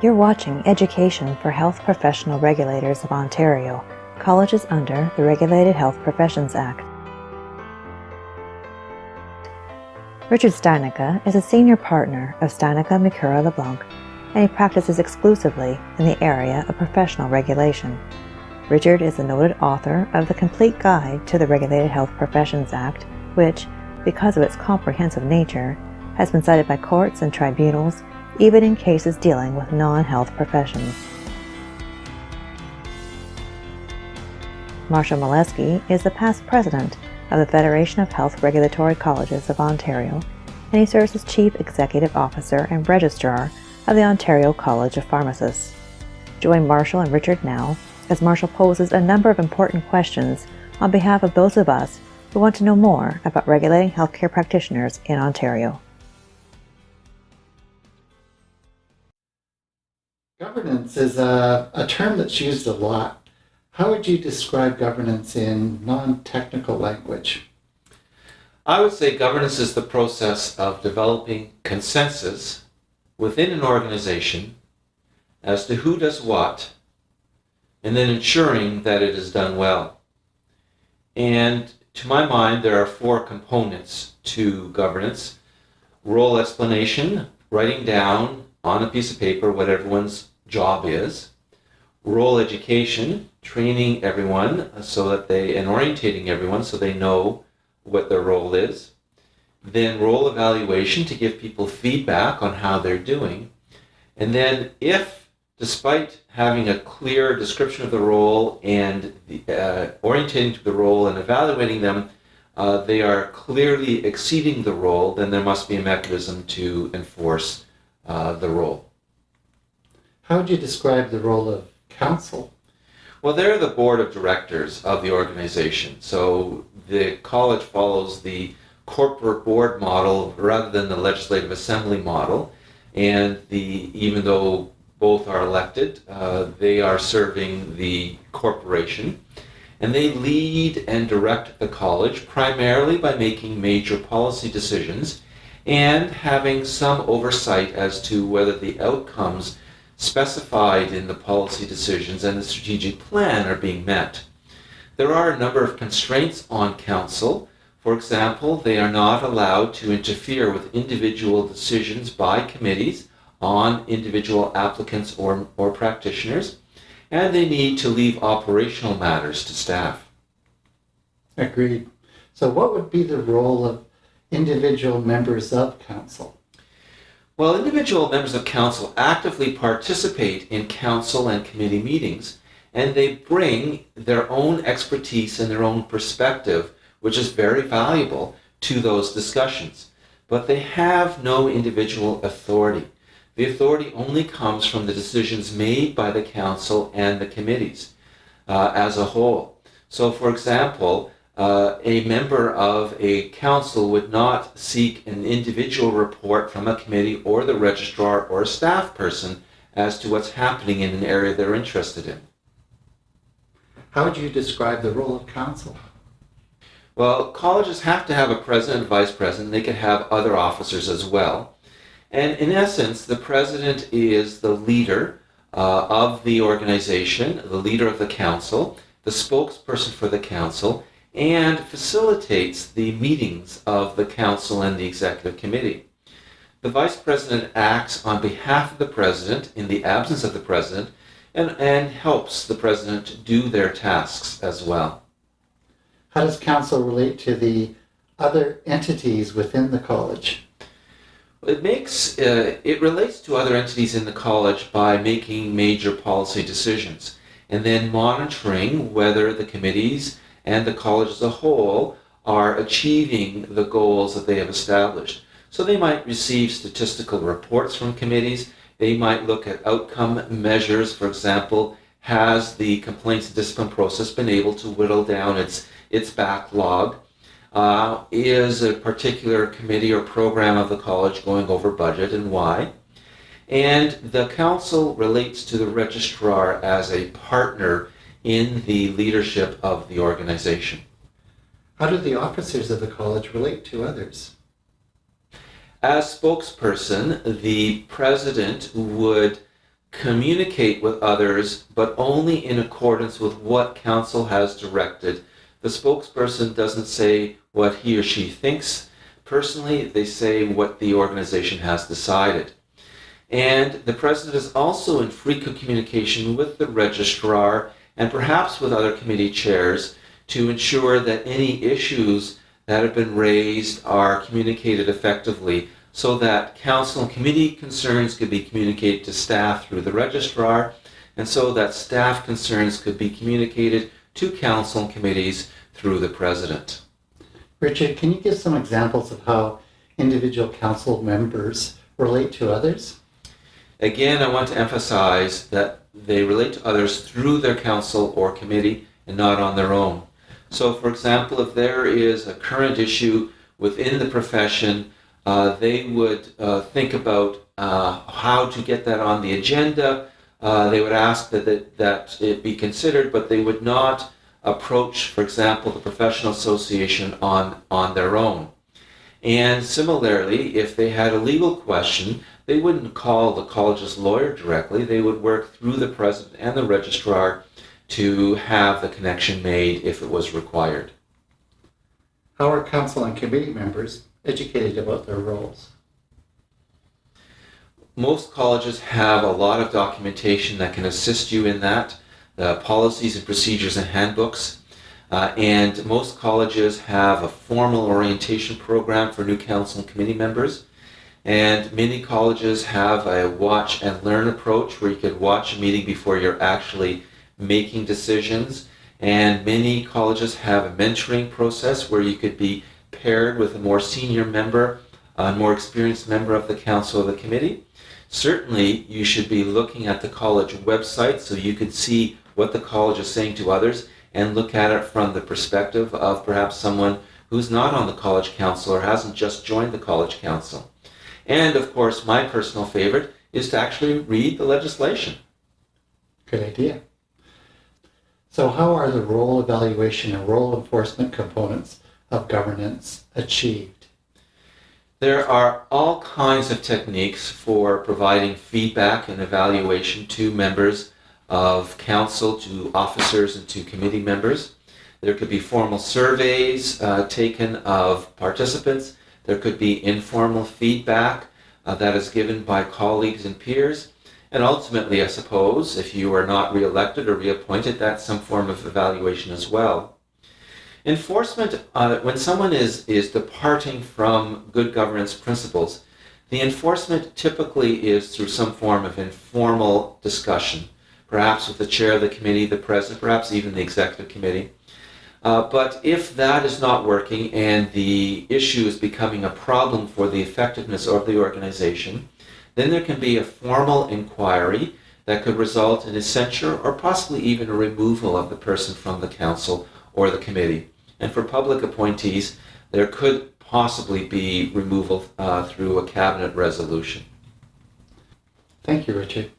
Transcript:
You're watching Education for Health Professional Regulators of Ontario, colleges under the Regulated Health Professions Act. Richard Steinica is a senior partner of Steinica Mikura LeBlanc, and he practices exclusively in the area of professional regulation. Richard is a noted author of the Complete Guide to the Regulated Health Professions Act, which, because of its comprehensive nature, has been cited by courts and tribunals, even in cases dealing with non-health professions. Marshall Molesky is the past president of the Federation of Health Regulatory Colleges of Ontario, and he serves as Chief Executive Officer and Registrar of the Ontario College of Pharmacists. Join Marshall and Richard now as Marshall poses a number of important questions on behalf of those of us who want to know more about regulating healthcare practitioners in Ontario. Governance is a term that's used a lot. How would you describe governance in non-technical language? I would say governance is the process of developing consensus within an organization as to who does what, and then ensuring that it is done well. And to my mind, there are four components to governance: role explanation, writing down on a piece of paper what everyone's job is; role education, training everyone and orientating everyone so they know what their role is; then role evaluation to give people feedback on how they're doing; and then if, despite having a clear description of the role and orientating to the role and evaluating them, they are clearly exceeding the role, then there must be a mechanism to enforce the role. How would you describe the role of council? Well, they're the board of directors of the organization. So the college follows the corporate board model rather than the legislative assembly model. And even though both are elected, they are serving the corporation. And they lead and direct the college primarily by making major policy decisions and having some oversight as to whether the outcomes specified in the policy decisions and the strategic plan are being met. There are a number of constraints on council. For example, they are not allowed to interfere with individual decisions by committees on individual applicants or practitioners, and they need to leave operational matters to staff. Agreed. So what would be the role of individual members of council? Well, individual members of council actively participate in council and committee meetings, and they bring their own expertise and their own perspective, which is very valuable to those discussions. But they have no individual authority. The authority only comes from the decisions made by the council and the committees as a whole. So, for example, a member of a council would not seek an individual report from a committee or the registrar or a staff person as to what's happening in an area they're interested in. How would you describe the role of council? Well, colleges have to have a president and vice president. They can have other officers as well. And in essence, the president is the leader of the organization, the leader of the council, the spokesperson for the council, and facilitates the meetings of the council and the executive committee. The vice president acts on behalf of the president in the absence of the president and helps the president do their tasks as well. How does council relate to the other entities within the college? It relates to other entities in the college by making major policy decisions and then monitoring whether the committees and the college as a whole are achieving the goals that they have established. So they might receive statistical reports from committees. They might look at outcome measures. For example, has the complaints and discipline process been able to whittle down its backlog? Is a particular committee or program of the college going over budget, and why? And the council relates to the registrar as a partner in the leadership of the organization. How do the officers of the college relate to others? As spokesperson, the president would communicate with others, but only in accordance with what council has directed. The spokesperson doesn't say what he or she thinks personally, they say what the organization has decided. And the president is also in frequent communication with the registrar and perhaps with other committee chairs to ensure that any issues that have been raised are communicated effectively, so that council and committee concerns could be communicated to staff through the registrar, and so that staff concerns could be communicated to council and committees through the president. Richard, can you give some examples of how individual council members relate to others? Again, I want to emphasize that they relate to others through their council or committee and not on their own. So, for example, if there is a current issue within the profession, they would think about how to get that on the agenda. They would ask that it be considered, but they would not approach, for example, the professional association on their own. And similarly, if they had a legal question, they wouldn't call the college's lawyer directly. They would work through the president and the registrar to have the connection made if it was required. How are council and committee members educated about their roles? Most colleges have a lot of documentation that can assist you in that, the policies and procedures and handbooks. And most colleges have a formal orientation program for new council and committee members. And many colleges have a watch and learn approach where you could watch a meeting before you're actually making decisions. And many colleges have a mentoring process where you could be paired with a more senior member, a more experienced member of the council or the committee. Certainly, you should be looking at the college website so you can see what the college is saying to others and look at it from the perspective of perhaps someone who's not on the college council or hasn't just joined the college council. And of course, my personal favorite is to actually read the legislation. Good idea. So how are the role evaluation and role enforcement components of governance achieved? There are all kinds of techniques for providing feedback and evaluation to members of council, to officers, and to committee members. There could be formal surveys taken of participants. There could be informal feedback that is given by colleagues and peers. And ultimately, I suppose, if you are not re-elected or reappointed, that's some form of evaluation as well. Enforcement, when someone is departing from good governance principles, the enforcement typically is through some form of informal discussion, perhaps with the chair of the committee, the president, perhaps even the executive committee. But if that is not working and the issue is becoming a problem for the effectiveness of the organization, then there can be a formal inquiry that could result in a censure or possibly even a removal of the person from the council or the committee. And for public appointees, there could possibly be removal through a cabinet resolution. Thank you, Richard.